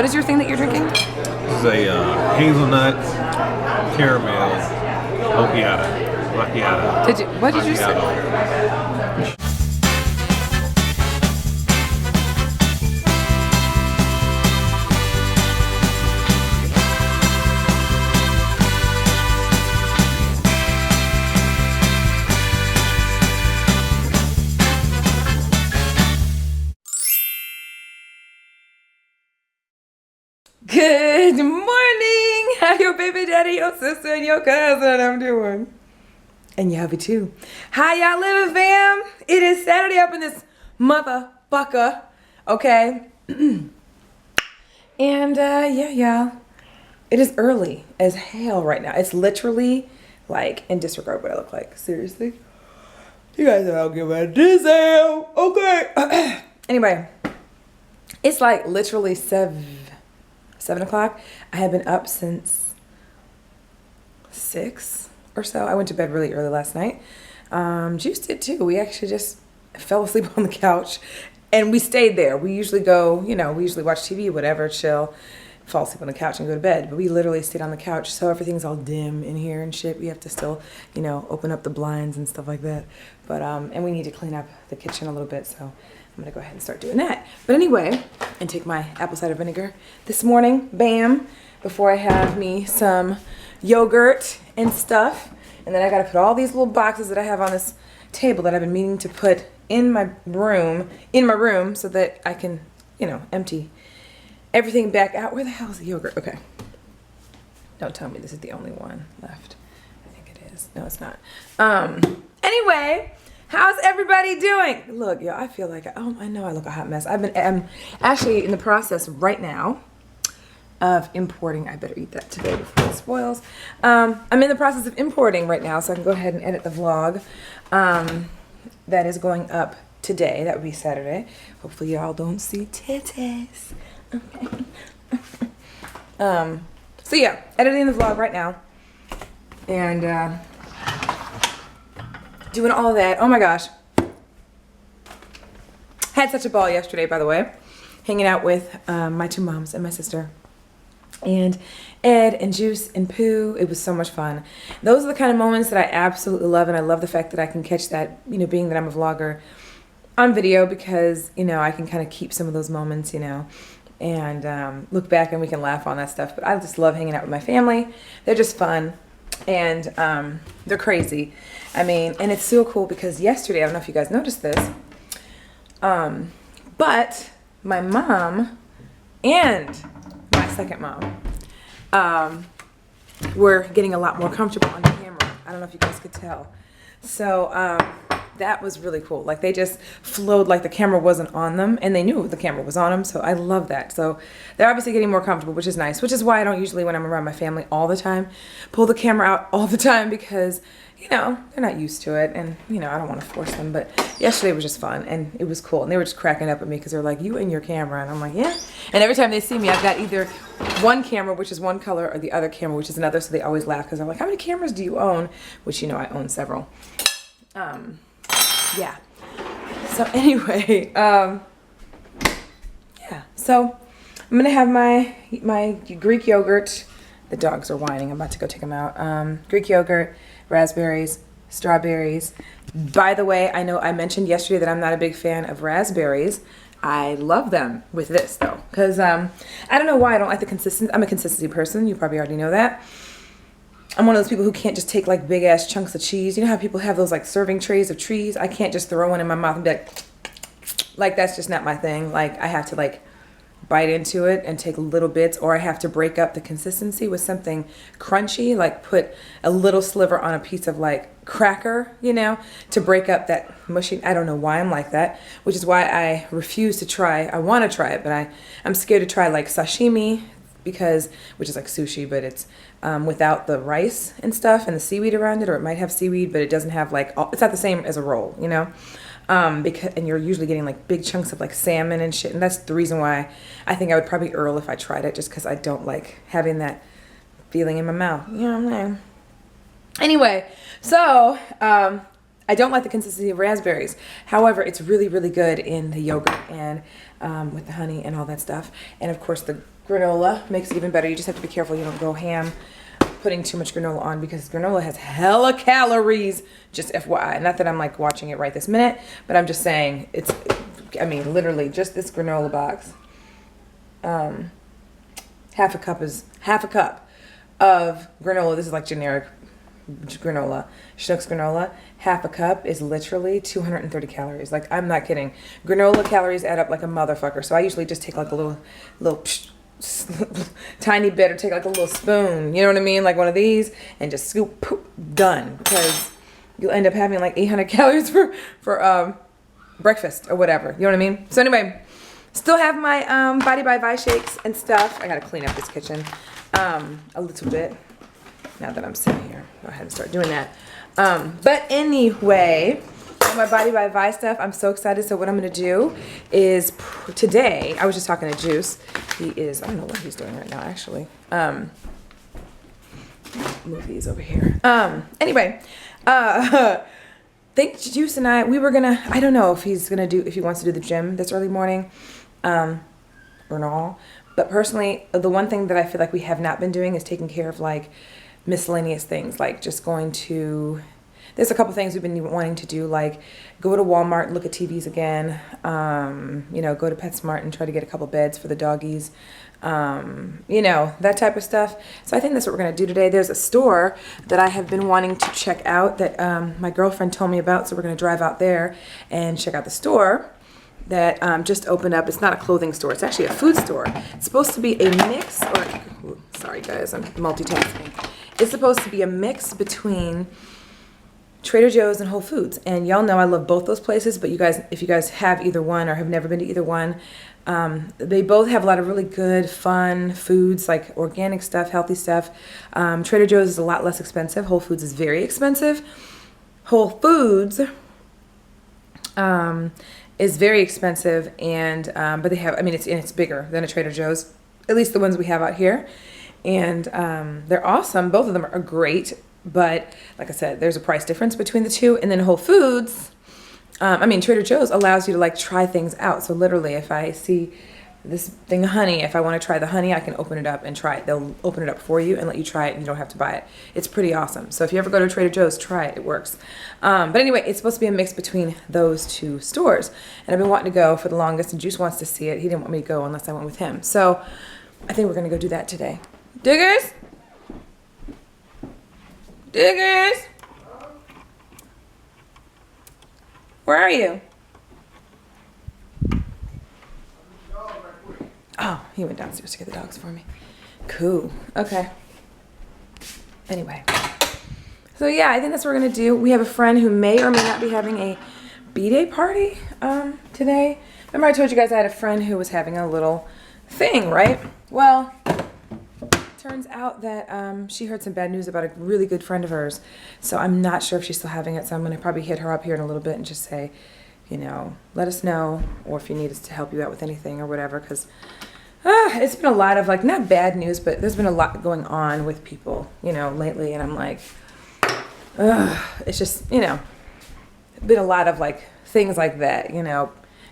What is your thing that you're drinking? This is a hazelnut caramel macchiato. What did you say? Good morning! How your baby daddy, your sister, and your cousin I'm doing? And your hubby too. How y'all living, fam? It is Saturday up in this motherfucker, okay? And yeah, y'all. It is early as hell right now. It's literally like, and disregard what I look like. Seriously. You guys don't give a damn. Okay. Anyway, it's like literally 7 o'clock. I have been up since 6 or so. I went to bed really early last night. Juice did too. We actually just fell asleep on the couch and we stayed there. We usually go, you know, we usually watch TV, whatever, chill, fall asleep on the couch and go to bed. But we literally stayed on the couch. So everything's all dim in here and shit. We have to still, you know, open up the blinds and stuff like that. But, and we need to clean up the kitchen a little bit. So I'm gonna go ahead and start doing that. But anyway, and take my apple cider vinegar this morning, bam, before I have me some yogurt and stuff. And then I gotta put all these little boxes that I have on this table that I've been meaning to put in my room so that I can, you know, empty everything back out. Where the hell is the yogurt? Okay. Don't tell me this is the only one left. I think it is. No, it's not. Anyway, how's everybody doing? Look, y'all, I feel like, I know I look a hot mess. I'm actually in the process right now of importing. I better eat that today before it spoils. I'm in the process of importing right now, so I can go ahead and edit the vlog. That is going up today. That would be Saturday. Hopefully y'all don't see titties. Okay. So yeah, editing the vlog right now. And doing all of that. Oh my gosh. Had such a ball yesterday, by the way. Hanging out with my two moms and my sister. And Ed and Juice and Pooh. It was so much fun. Those are the kind of moments that I absolutely love. And I love the fact that I can catch that, you know, being that I'm a vlogger on video, because, you know, I can kind of keep some of those moments, you know, and look back and we can laugh on that stuff. But I just love hanging out with my family. They're just fun. And they're crazy. I mean, and it's so cool because yesterday, I don't know if you guys noticed this, but my mom and my second mom were getting a lot more comfortable on the camera. I don't know if you guys could tell. So that was really cool. Like, they just flowed like the camera wasn't on them, and they knew the camera was on them. So I love that. So they're obviously getting more comfortable, which is nice, which is why I don't usually, when I'm around my family all the time, pull the camera out all the time, because, you know, they're not used to it, and, you know, I don't want to force them. But yesterday was just fun, and it was cool, and they were just cracking up at me because they're like, you and your camera, and I'm like, yeah. And every time they see me, I've got either one camera, which is one color, or the other camera, which is another, so they always laugh because they're like, how many cameras do you own? Which, you know, I own several. Yeah. So anyway, yeah. So I'm gonna have my Greek yogurt. The dogs are whining. I'm about to go take them out. Greek yogurt, raspberries, strawberries. By the way, I know I mentioned yesterday that I'm not a big fan of raspberries. I love them with this though, because I don't know why I don't like the consistency. I'm a consistency person. You probably already know that. I'm one of those people who can't just take like big ass chunks of cheese. You know how people have those like serving trays of cheese? I can't just throw one in my mouth and be like that's just not my thing. Like, I have to like bite into it and take little bits, or I have to break up the consistency with something crunchy, like put a little sliver on a piece of like cracker, you know, to break up that mushy. I don't know why I'm like that, which is why I refuse to try. I want to try it, but I'm scared to try like sashimi, because, which is like sushi, but it's without the rice and stuff and the seaweed around it, or it might have seaweed, but it doesn't have like, it's not the same as a roll, you know? Because, and you're usually getting like big chunks of like salmon and shit. And that's the reason why I think I would probably Earl if I tried it, just because I don't like having that feeling in my mouth. You know what I'm saying? Anyway, so I don't like the consistency of raspberries. However, it's really, really good in the yogurt and with the honey and all that stuff. And of course, the granola makes it even better. You just have to be careful you don't go ham putting too much granola on, because granola has hella calories. Just FYI. Not that I'm like watching it right this minute, but I'm just saying I mean, literally just this granola box. Half a cup of granola. This is like generic granola, Schnucks granola. Half a cup is literally 230 calories. Like, I'm not kidding. Granola calories add up like a motherfucker. So I usually just take like a little tiny bit, or take like a little spoon, you know what I mean, like one of these, and just scoop, poop, done. Because you'll end up having like 800 calories for breakfast or whatever, you know what I mean. So anyway, still have my Body by Vi shakes and stuff. I gotta clean up this kitchen a little bit now that I'm sitting here. Go ahead and start doing that. But anyway, my Body by Vi stuff, I'm so excited. So what I'm gonna do is today, I was just talking to Juice. I don't know what he's doing right now, actually. Move these over here. Anyway, think Juice and I were gonna, I don't know if he wants to do the gym this early morning, or not. But personally, the one thing that I feel like we have not been doing is taking care of like miscellaneous things, like just going to, there's a couple things we've been wanting to do, like go to Walmart and look at TVs again, go to PetSmart and try to get a couple beds for the doggies, that type of stuff. So I think that's what we're going to do today. There's a store that I have been wanting to check out that my girlfriend told me about, so we're going to drive out there and check out the store that just opened up. It's not a clothing store. It's actually a food store. It's supposed to be a mix, sorry guys, I'm multitasking. It's supposed to be a mix between Trader Joe's and Whole Foods. And y'all know I love both those places, but if you guys have either one or have never been to either one, they both have a lot of really good, fun foods, like organic stuff, healthy stuff. Trader Joe's is a lot less expensive. Whole Foods is very expensive. Whole Foods is very expensive, and but they have, it's bigger than a Trader Joe's, at least the ones we have out here. And they're awesome. Both of them are great. But like I said, there's a price difference between the two. And then Whole Foods, Trader Joe's allows you to like try things out. So literally, if I see this thing of honey, if I want to try the honey, I can open it up and try it. They'll open it up for you and let you try it, and you don't have to buy it. It's pretty awesome. So if you ever go to Trader Joe's, try it. It works. But anyway, it's supposed to be a mix between those two stores. And I've been wanting to go for the longest, and Juice wants to see it. He didn't want me to go unless I went with him. So I think we're going to go do that today. Diggers? Diggers? Where are you? Oh, he went downstairs to get the dogs for me. Cool. Okay. Anyway. So yeah, I think that's what we're going to do. We have a friend who may or may not be having a B-Day party today. Remember I told you guys I had a friend who was having a little thing, right? Well, turns out that she heard some bad news about a really good friend of hers. So I'm not sure if she's still having it. So I'm going to probably hit her up here in a little bit and just say, let us know, or if you need us to help you out with anything or whatever. Because it's been a lot of like, not bad news, but there's been a lot going on with people, lately. And I'm like, it's just, been a lot of like things like that,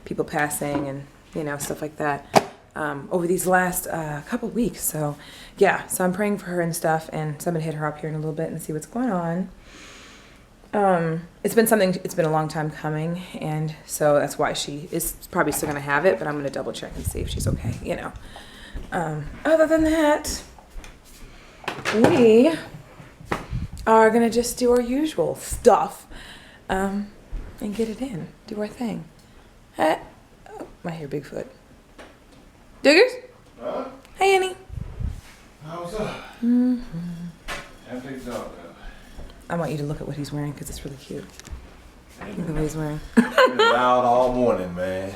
people passing and, stuff like that. Over these last couple weeks. So yeah, so I'm praying for her and stuff, and so I'm gonna hit her up here in a little bit and see what's going on. It's been a long time coming, and so that's why she is probably still gonna have it, but I'm gonna double check and see if she's okay, Other than that, we are gonna just do our usual stuff and get it in, do our thing. Oh, I hear Bigfoot. Diggers? Huh? Hey, Annie. What's up? Mm-hmm. I picked up. I want you to look at what he's wearing because it's really cute. Look at what he's wearing. Been loud all morning, man.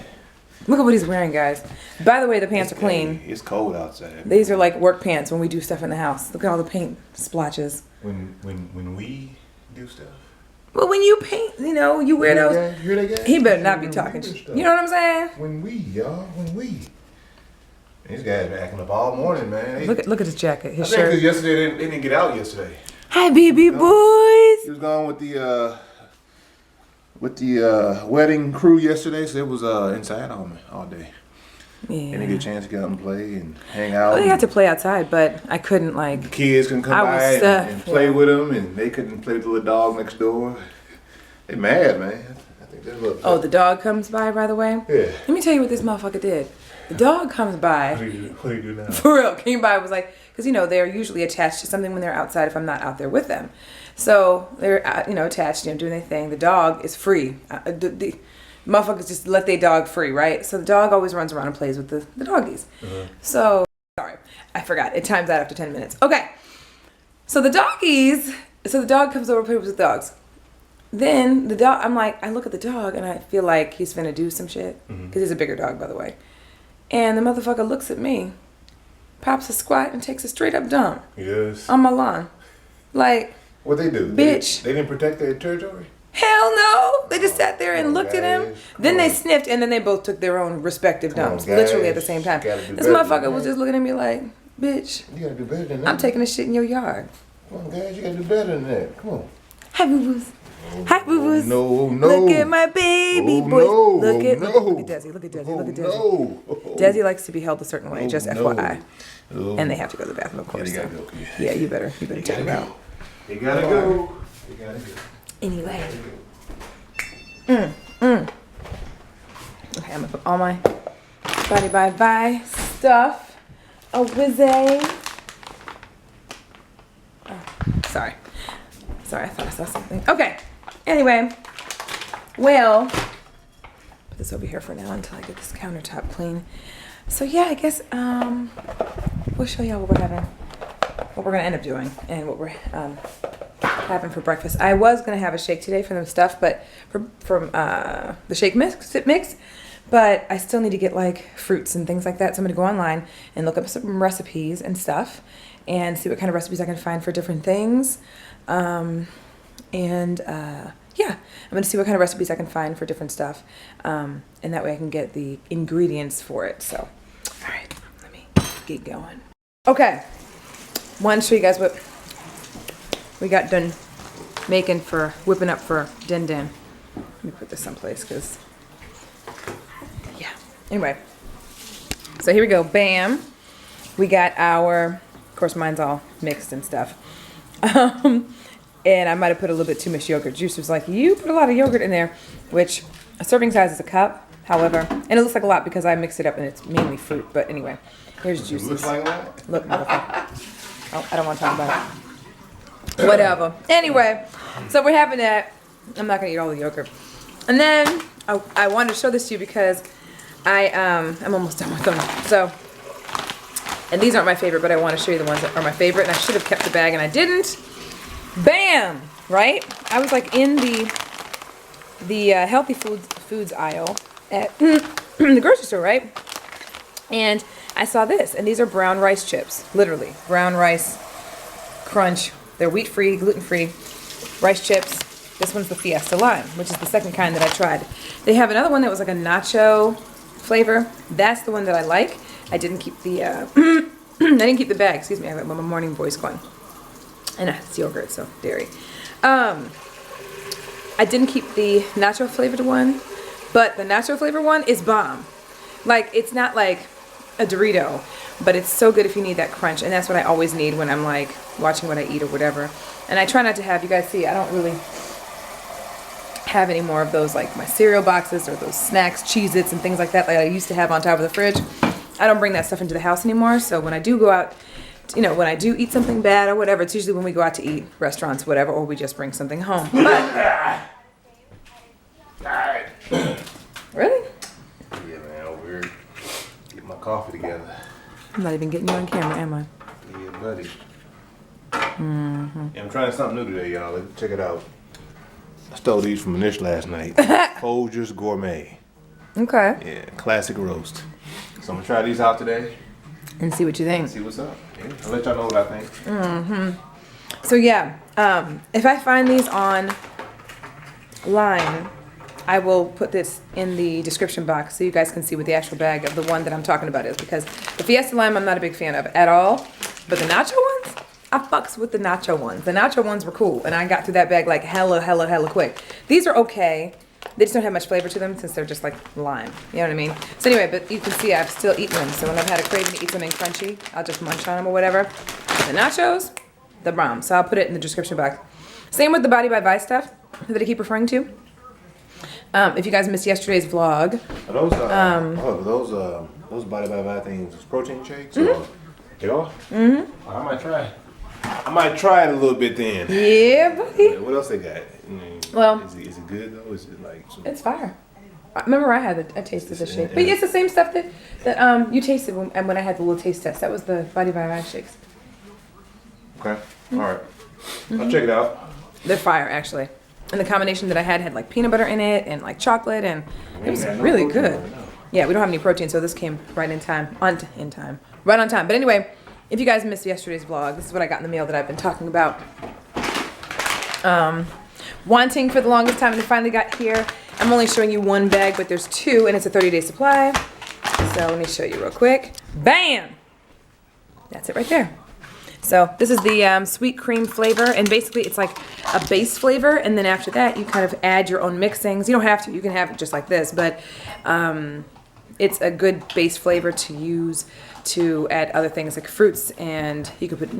Look at what he's wearing, guys. By the way, the pants are clean. It's cold outside. These are like work pants when we do stuff in the house. Look at all the paint splotches. When we do stuff. Well, when you paint, you wear those. Hear that guy? He better not be talking. You know what I'm saying? When we. These guys been acting up all morning, man. Look at his jacket, his I think shirt. because yesterday they didn't get out yesterday. Hi, baby boys. He was gone with the with the wedding crew yesterday, so it was inside all day. Yeah. And they get a chance to get out and play and hang out. Well, they got to play outside, but I couldn't like. The kids can come I by was, and play yeah. with them, and they couldn't play with the little dog next door. They mad, man. I think they're a little upset. Oh, the dog comes by the way? Yeah. Let me tell you what this motherfucker did. The dog comes by. What do you do now? For real, came by, was like, because, you know, they're usually attached to something when they're outside if I'm not out there with them. So they're, you know, attached, you know, doing their thing. The dog is free. The motherfuckers just let their dog free, right? So the dog always runs around and plays with the doggies. So, sorry, I forgot. It times out after 10 minutes. Okay. So the dog comes over and plays with the dogs. Then the dog, I'm like, I look at the dog and I feel like he's finna do some shit. Because he's a bigger dog, by the way. And the motherfucker looks at me, pops a squat, and takes a straight up dump. Yes. On my lawn. Like, What they do? Bitch. They didn't protect their territory? hell no. They just sat there and looked at him. guys. Then Come they on. sniffed, and then they both took their own respective Come on, dumps. Literally at the guys. same time. Gotta do This better than motherfucker was that. just looking at me like, bitch, You gotta do better than that. I'm taking a shit in your yard. Come on, guys, you gotta do better than that. Come on. Hi, boo-boos. Hi, boo-boos. No, no. Look at my baby Oh, boys. no. Look at Oh, look at no. Desi. Look at Desi. Oh, Look at Desi. no. Desi likes to be held a certain way, Oh, just no. FYI. Oh. And they have to go to the bathroom, of course. they gotta so. go. Yeah, you better check it out. They gotta go. They gotta go. Anyway. Okay, I'm gonna put all my bye stuff away. Oh, sorry, I thought I saw something. Okay. Anyway, well, put this over here for now until I get this countertop clean. So yeah, I guess we'll show y'all what we're gonna end up doing and what we're having for breakfast. I was gonna have a shake today from the stuff, but from the shake mix, but I still need to get like fruits and things like that. So I'm gonna go online and look up some recipes and stuff, and see what kind of recipes I can find for different things. Yeah, I'm gonna see what kind of recipes I can find for different stuff, and that way I can get the ingredients for it. So, all right, let me get going. Okay, want to show you guys what we got done whipping up for Din Din. Let me put this someplace, because, yeah. Anyway, so here we go. Bam. We got our, of course, mine's all mixed and stuff. And I might have put a little bit too much yogurt. Juice was like, you put a lot of yogurt in there, which a serving size is a cup, however. And it looks like a lot because I mixed it up and it's mainly fruit. But anyway, here's juices. It looks like that? Look, motherfucker. Oh, I don't want to talk about it. Whatever. Anyway, so we're having that. I'm not going to eat all the yogurt. And then I wanted to show this to you because I'm almost done with them. So, and these aren't my favorite, but I want to show you the ones that are my favorite. And I should have kept the bag and I didn't. Bam! Right? I was like in the healthy foods aisle at the grocery store, right? And I saw this, and these are brown rice chips, literally brown rice crunch. They're wheat-free, gluten-free rice chips. This one's the Fiesta Lime, which is the second kind that I tried. They have another one that was like a nacho flavor. That's the one that I like. I didn't keep the I didn't keep the bag. Excuse me. I got my morning voice going. And it's yogurt, so dairy. I didn't keep the nacho flavored one, but the nacho flavored one is bomb. Like, it's not like a Dorito, but it's so good if you need that crunch, and that's what I always need when I'm like watching what I eat or whatever. And I try not to have, you guys see, I don't really have any more of those, like my cereal boxes or those snacks, Cheez-Its and things like that I used to have on top of the fridge. I don't bring that stuff into the house anymore, so when I do go out, you know, when I do eat something bad or whatever, it's usually when we go out to eat, restaurants, whatever, or we just bring something home. But, really? Yeah, man, we're getting my coffee together. I'm not even getting you on camera, am I? Yeah, buddy. Yeah, I'm trying something new today, y'all. Let's check it out. I stole these from Anish last night. Folgers Gourmet. Okay. Yeah, classic roast. So I'm gonna try these out today. And see what you think. See what's up. Yeah, I'll let y'all know what I think. So yeah, if I find these online, I will put this in the description box so you guys can see what the actual bag of the one that I'm talking about is, because the Fiesta Lime I'm not a big fan of at all, but the nacho ones, I fucks with the nacho ones. The nacho ones were cool, and I got through that bag like hella quick. These are okay. They just don't have much flavor to them since they're just like lime. You know what I mean? So anyway, but you can see I've still eaten them. So when I've had a craving to eat something crunchy, I'll just munch on them or whatever. The nachos, the bomb. So I'll put it in the description box. Same with the Body by Vi stuff that I keep referring to. If you guys missed yesterday's vlog. Are those Body by Vi things protein shakes? They are? Mm-hmm. I might try it. I might try it a little bit then. Yeah, buddy. What else they got? Well, is it good though? Is it like it's fire. I remember I tasted the shake. But it's the same stuff that you tasted when I had the little taste test. That was the Body by Vi shakes. Okay. All right. I'll check it out. They're fire, actually. And the combination that I had like peanut butter in it and like chocolate, and it was really good. Yeah, we don't have any protein, so this came right in time. Right on time. But anyway, if you guys missed yesterday's vlog, this is what I got in the mail that I've been talking about. Wanting for the longest time, and it finally got here. I'm only showing you one bag, but there's two, and it's a 30-day supply. So let me show you real quick. Bam! That's it right there. So this is the sweet cream flavor, and basically it's like a base flavor, and then after that you kind of add your own mixings. You don't have to, you can have it just like this, but it's a good base flavor to use to add other things like fruits, and you could put,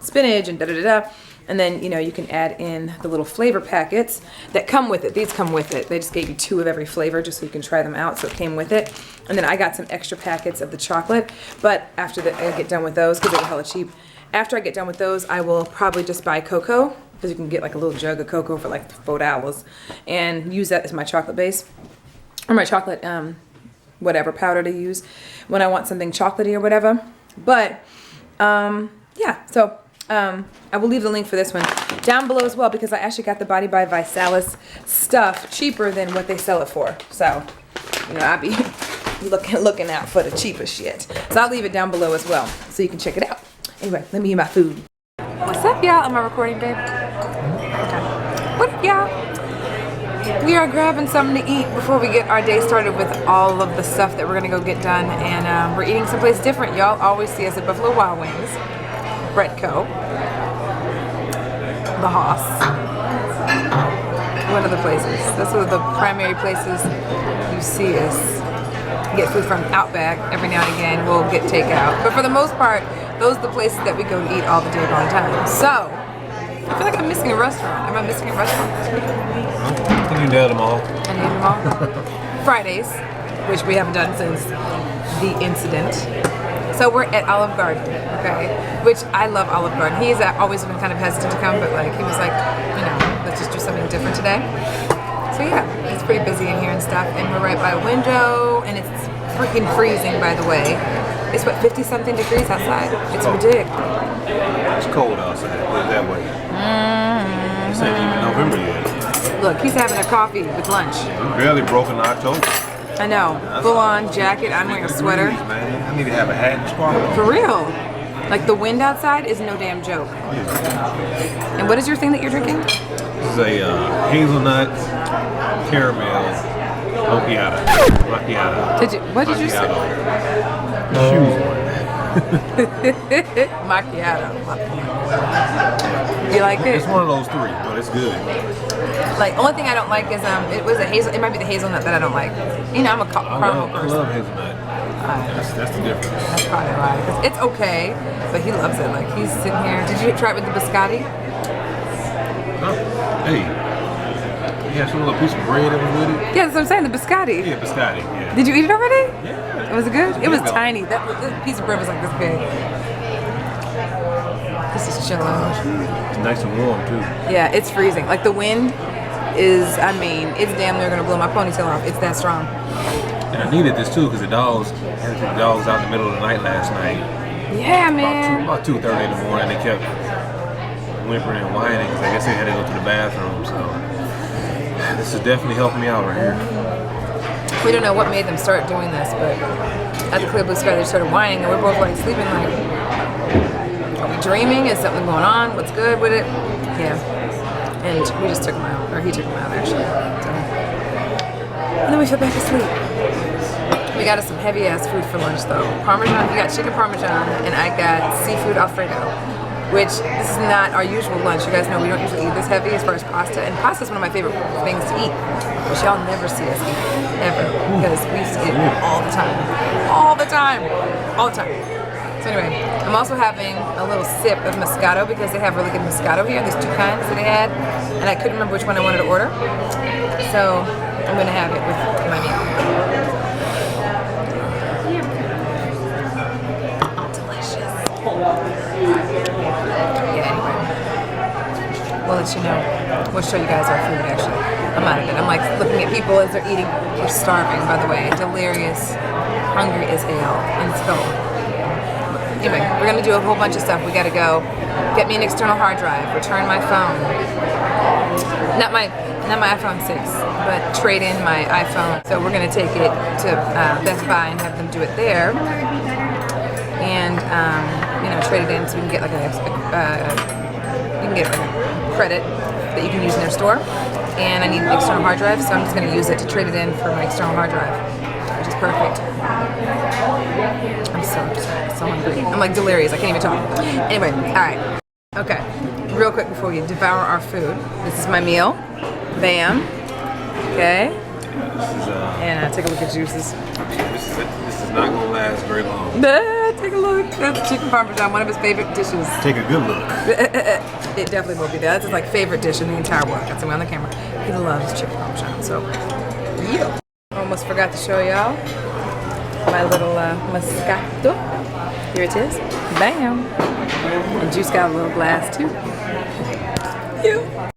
spinach and da-da-da-da. And then, you can add in the little flavor packets that come with it. These come with it. They just gave you 2 of every flavor just so you can try them out. So it came with it. And then I got some extra packets of the chocolate. But after I get done with those, because they were hella cheap, after I get done with those, I will probably just buy cocoa, because you can get like a little jug of cocoa for like $4, and use that as my chocolate base, or my chocolate, whatever powder to use when I want something chocolatey or whatever. But, yeah, so I will leave the link for this one down below as well, because I actually got the Body by Visalis stuff cheaper than what they sell it for. So, I'll be looking out for the cheaper shit. So I'll leave it down below as well, so you can check it out. Anyway, let me eat my food. What's up, y'all? Am I recording, babe? Okay. What up, y'all? We are grabbing something to eat before we get our day started with all of the stuff that we're gonna go get done, and we're eating someplace different. Y'all always see us at Buffalo Wild Wings, Breadco, the Hoss. What other places? Those are the primary places you see us. Get food from Outback every now and again. We'll get takeout, but for the most part, those are the places that we go to eat all the day long time. So I feel like I'm missing a restaurant. Am I missing a restaurant? I think you nailed them all. I nailed them all. Fridays, which we haven't done since the incident. So we're at Olive Garden, okay? Which I love Olive Garden. He's always been kind of hesitant to come, but like he was like, let's just do something different today. So yeah, it's pretty busy in here and stuff, and we're right by a window, and it's freaking freezing, by the way. It's what, 50-something degrees outside? It's ridiculous. It's cold outside. Put it that way. It's ain't even November yet. Look, he's having a coffee with lunch. We barely broke in October. I know. Full-on jacket. I'm wearing a sweater. Man. I need to have a hat and scarf. For real. Like, the wind outside is no damn joke. And what is your thing that you're drinking? This is a hazelnut caramel macchiato. What did you say? Macchiato. You like it? It's one of those 3, but it's good. Like, only thing I don't like is it might be the hazelnut that I don't like. I'm a caramel person. I love hazelnut. That's the difference. That's probably why. 'Cause it's okay, but he loves it. Like, he's sitting here. Did you try it with the biscotti? Oh, hey. You have some little piece of bread that was with it? Yeah, that's what I'm saying. The biscotti. Yeah, biscotti, yeah. Did you eat it already? Yeah. Was it good? It was tiny. That piece of bread was like this big. This is chilling. It's nice and warm, too. Yeah, it's freezing. Like, the wind is, it's damn near gonna blow my ponytail off. It's that strong. And I needed this, too, because I had the dogs out in the middle of the night last night. Yeah, man. About 2:30 in the morning, they kept whimpering and whining because I guess they had to go to the bathroom, so this is definitely helping me out right here. We don't know what made them start doing this, but at the Clear Blue Sky, they started whining, and we're both like sleeping like, are we dreaming? Is something going on? What's good with it? Yeah. And we just took him out, or he took him out actually. So. And then we fell back asleep. We got us some heavy ass food for lunch though. Parmesan, we got chicken parmesan, and I got seafood Alfredo. which this is not our usual lunch. You guys know we don't usually eat this heavy as far as pasta, and pasta is one of my favorite things to eat, which y'all never see us eat, ever, because we used to eat it all the time. All the time. All the time. So anyway, I'm also having a little sip of Moscato because they have really good Moscato here. There's 2 kinds that they had, and I couldn't remember which one I wanted to order. So I'm gonna have it with my meal. Delicious. Yeah, anyway. We'll let you know. We'll show you guys our food actually. I'm out of it. I'm like looking at people as they're eating. We're starving, by the way. Delirious. Hungry as hell. And it's cold. Anyway, we're gonna do a whole bunch of stuff. We gotta go get me an external hard drive, return my phone. Not my iPhone 6, but trade in my iPhone. So we're gonna take it to Best Buy and have them do it there. And you know, trade it in so we can get like a credit that you can use in their store. And I need an external hard drive, so I'm just gonna use it to trade it in for my external hard drive, which is perfect. I'm so hungry. I'm like delirious. I can't even talk. Anyway, all right. Okay. Real quick before we devour our food. This is my meal. Bam. Okay. And take a look at juices. This is not gonna last very long. Take a look. That's chicken parmesan, one of his favorite dishes. Take a good look. It definitely will be there. That's his like favorite dish in the entire world. That's him on the camera. He loves chicken parmesan. So, yeah. Almost forgot to show y'all my little Moscato. Here it is. Bam. And Juice got a little glass too. You.